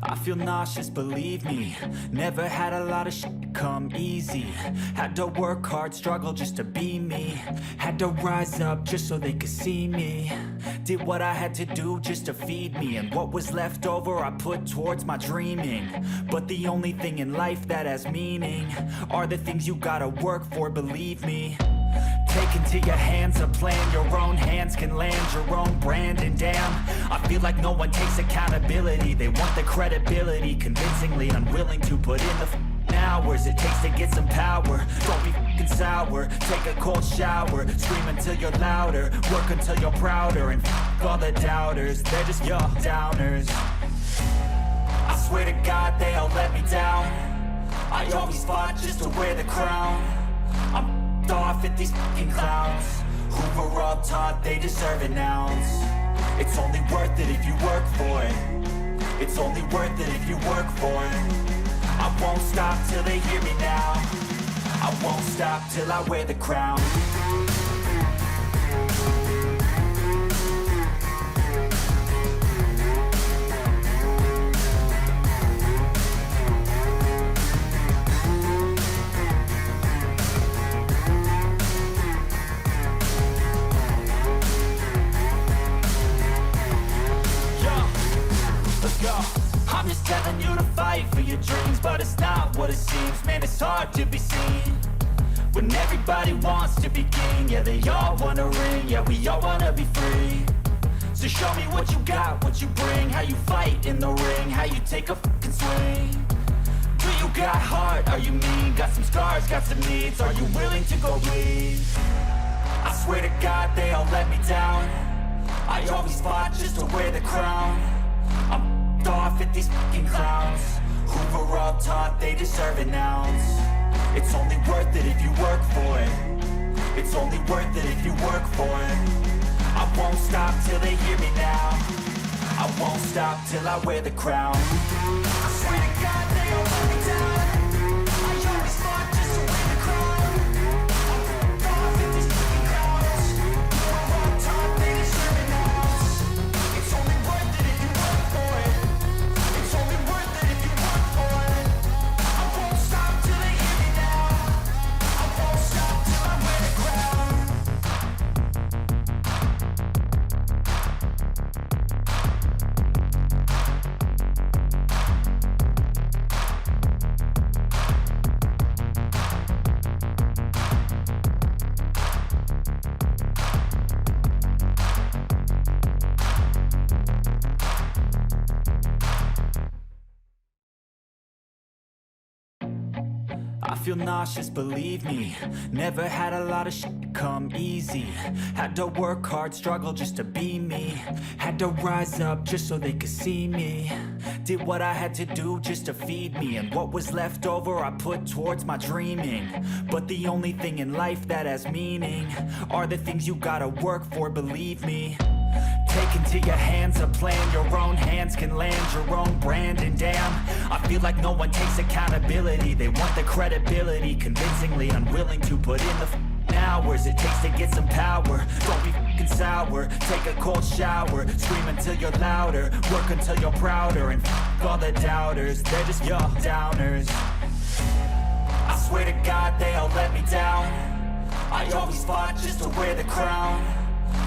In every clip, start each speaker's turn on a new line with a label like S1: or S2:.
S1: I feel nauseous, believe me. Never had a lot of shit come easy. Had to work hard, struggle just to be me. Had to rise up just so they could see me. Did what I had to do just to feed me. And what was left over I put towards my dreaming. But the only thing in life that has meaning are the things you gotta work for, believe me. Take into your hands a plan, your own hands can land your own brand. And damn, I feel like no one takes accountability. They want the credibility, convincingly unwilling to put in the hours it takes to get some power. Don't be f***ing sour, take a cold shower. Scream until you're louder, work until you're prouder. And f*** all the doubters, they're just your downers. I swear to God they all let me down. I always fought just to wear the crown. I'm off at these fucking clowns who were all taught they deserve an ounce. It's only worth it if you work for it. It's only worth it if you work for it. I won't stop till they hear me now. I won't stop till I wear the crown. I'm just telling you to fight for your dreams, but it's not what it seems. Man, it's hard to be seen when everybody wants to be king. Yeah, they all wanna ring, yeah, we all wanna be free. So show me what you got, what you bring, how you fight in the ring, how you take a fucking swing. Do you got heart, are you mean? Got some scars, got some needs, are you willing to go bleed? I swear to God they all let me down. I always fought just to wear the crown. I'm off at these fucking clowns who were all taught they deserve an ounce. It's only worth it if you work for it. It's only worth it if you work for it. I won't stop till they hear me now. I won't stop till I wear the crown. I swear to God they all let me down. I always fought just to wear the crown. I'm off at these fucking clowns who were all taught they deserve an ounce. It's only worth it if you work for it. It's only worth it if you work for it. I won't stop till they hear me now. I won't stop till I wear the crown. I feel nauseous, believe me. Never had a lot of shit come easy. Had to work hard, struggle just to be me. Had to rise up just so they could see me. Did what I had to do just to feed me. And what was left over I put towards my dreaming. But the only thing in life that has meaning are the things you gotta work for, believe me. Take into your hands a plan, your own hands can land your own brand. And damn, I feel like no one takes accountability. They want the credibility, convincingly unwilling to put in the hours it takes to get some power. Don't be f***ing sour, take a cold shower. Scream until you're louder, work until you're prouder. And f*** all the doubters, they're just your downers. I swear to God they all let me down. I always fought just to wear the crown.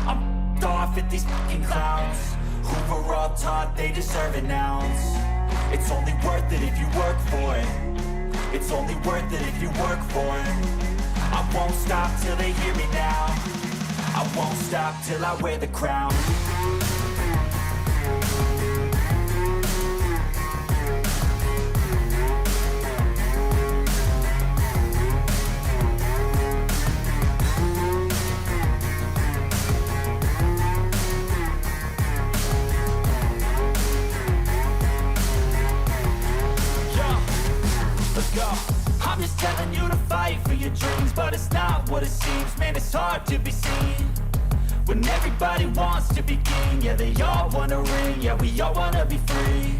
S1: I'm off at these fucking clowns who were all taught they deserve an ounce. It's only worth it if you work for it. It's only worth it if you work for it. I won't stop till they hear me now. I won't stop till I wear the crown. I'm just telling you to fight for your dreams, but it's not what it seems. Man, it's hard to be seen when everybody wants to be king. Yeah, they all wanna ring, yeah, we all wanna be free.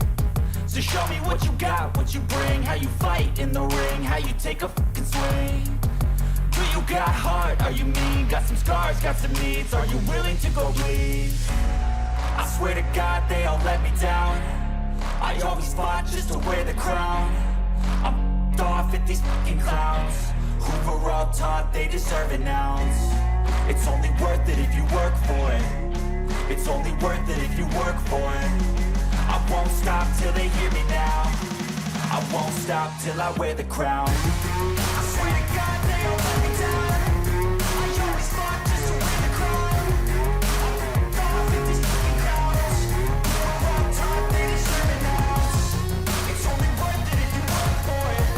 S1: So show me what you got, what you bring, how you fight in the ring, how you take a fucking swing. Do you got heart, are you mean? Got some scars, got some needs, are you willing to go bleed? I swear to God they all let me down. I always always fought just to wear the crown. I'm off at these fucking clowns who were all taught they deserve an ounce. It's only worth it if you work for it. It's only worth it if you work for it. I won't stop till they hear me now. I won't stop till I wear the crown. I swear to God they all let me down. I always fought just to wear the crown. I'm off at these fucking clowns who were all taught they deserve an ounce. It's only worth it if you work for it.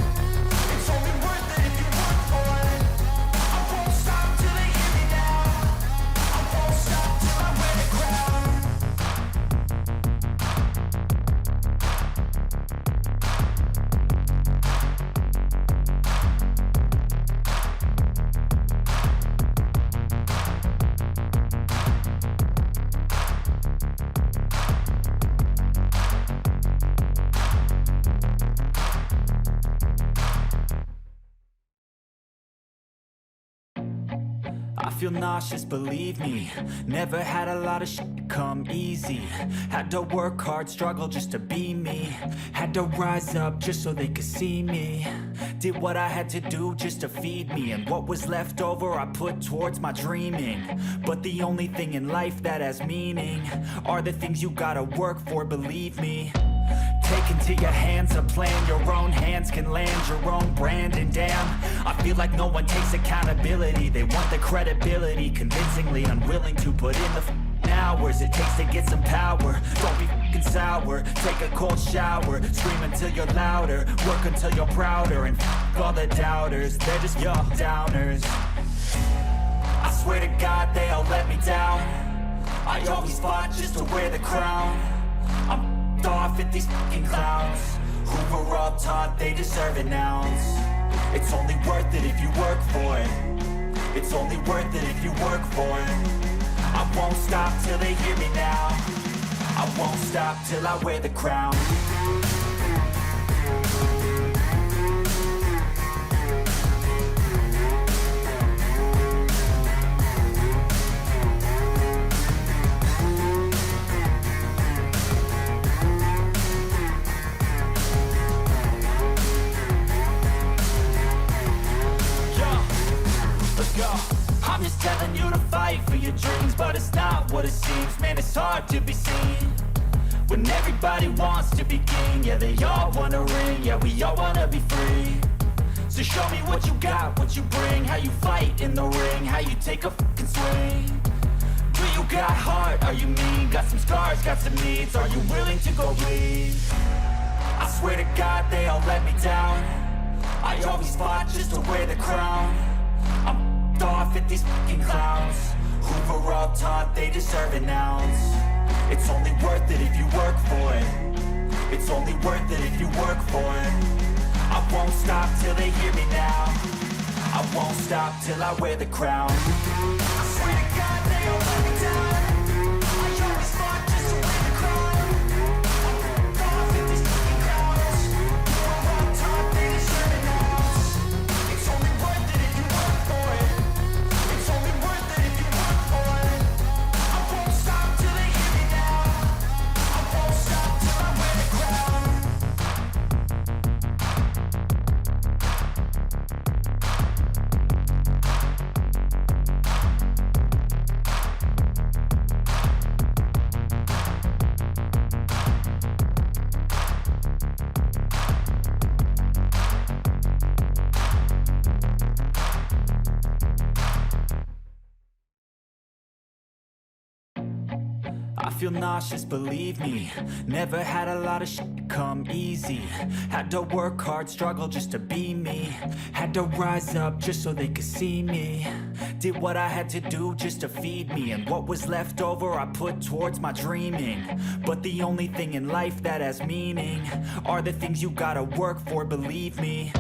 S1: It's only worth it if you work for it. I won't stop till they hear me now. I won't stop till I wear the crown. I feel nauseous, believe me. Never had a lot of shit come easy. Had to work hard, struggle just to be me. Had to rise up just so they could see me. Did what I had to do just to feed me. And what was left over I put towards my dreaming. But the only thing in life that has meaning are the things you gotta work for, believe me. Take into your hands a plan. Your own hands can land your own brand. And damn, I feel like no one takes accountability. They want the credibility, convincingly unwilling to put in the hours it takes to get some power. Don't be fucking sour. Take a cold shower. Scream until you're louder. Work until you're prouder. And all the doubters, they're just your downers. I swear to God they all let me down. I always fought just to wear the crown. I'm off at these fucking clowns who were all taught they deserve an ounce. It's only worth it if you work for it. It's only worth it if you work for it. I won't stop till they hear me now. I won't stop till I wear the crown. I'm just telling you to fight for your dreams, but it's not what it seems. Man, it's hard to be seen when everybody wants to be king. Yeah, they all wanna ring, yeah, we all wanna be free. So show me what you got, what you bring, how you fight in the ring, how you take a fucking swing. Do you got heart, are you mean? Got some scars, got some needs, are you willing to go bleed? I swear to God they all let me down. I always fought just to wear the crown. I'm off at these fucking clowns who were all taught they deserve an ounce. It's only worth it if you work for it. It's only worth it if you work for it. I won't stop till they hear me now. I won't stop till I wear the crown. I swear to God they all let me down. I always fought just to wear the crown. I'm off at these fucking clowns who were all taught they deserve an ounce. It's only worth it if you work for it. It's only worth it if you work for it. I won't stop till they hear me now. I won't stop till I wear the crown. I feel nauseous, believe me. Never had a lot of shit come easy. Had to work hard, struggle just to be me. Had to rise up just so they could see me. Did what I had to do just to feed me. And what was left over I put towards my dreaming. But the only thing in life that has meaning are the things you gotta work for, believe me.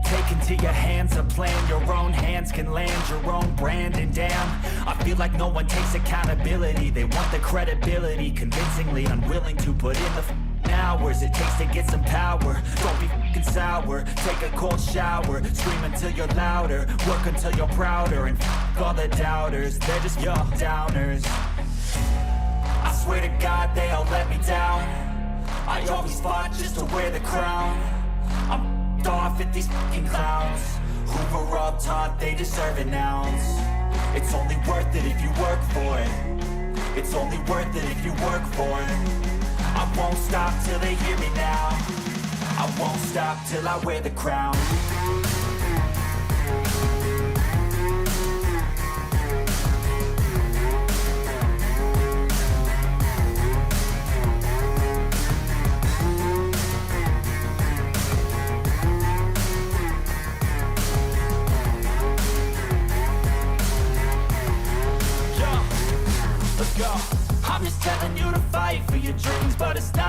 S1: Take into your hands a plan. Your own hands can land your own brand. And damn, I feel like no one takes accountability. They want the credibility, convincingly unwilling to put in the hours it takes to get some power. Don't be fucking sour. Take a cold shower. Scream until you're louder. Work until you're prouder. And all the doubters, they're just your downers. I swear to God they all let me down. I always fought just to wear the crown. I'm off at these fucking clowns who were all taught they deserve an ounce. It's only worth it if you work for it. It's only worth it if you work for it. I won't stop till they hear me now. I won't stop till I wear the crown. Let's go. I'm just telling you to fight for your dreams, but it's not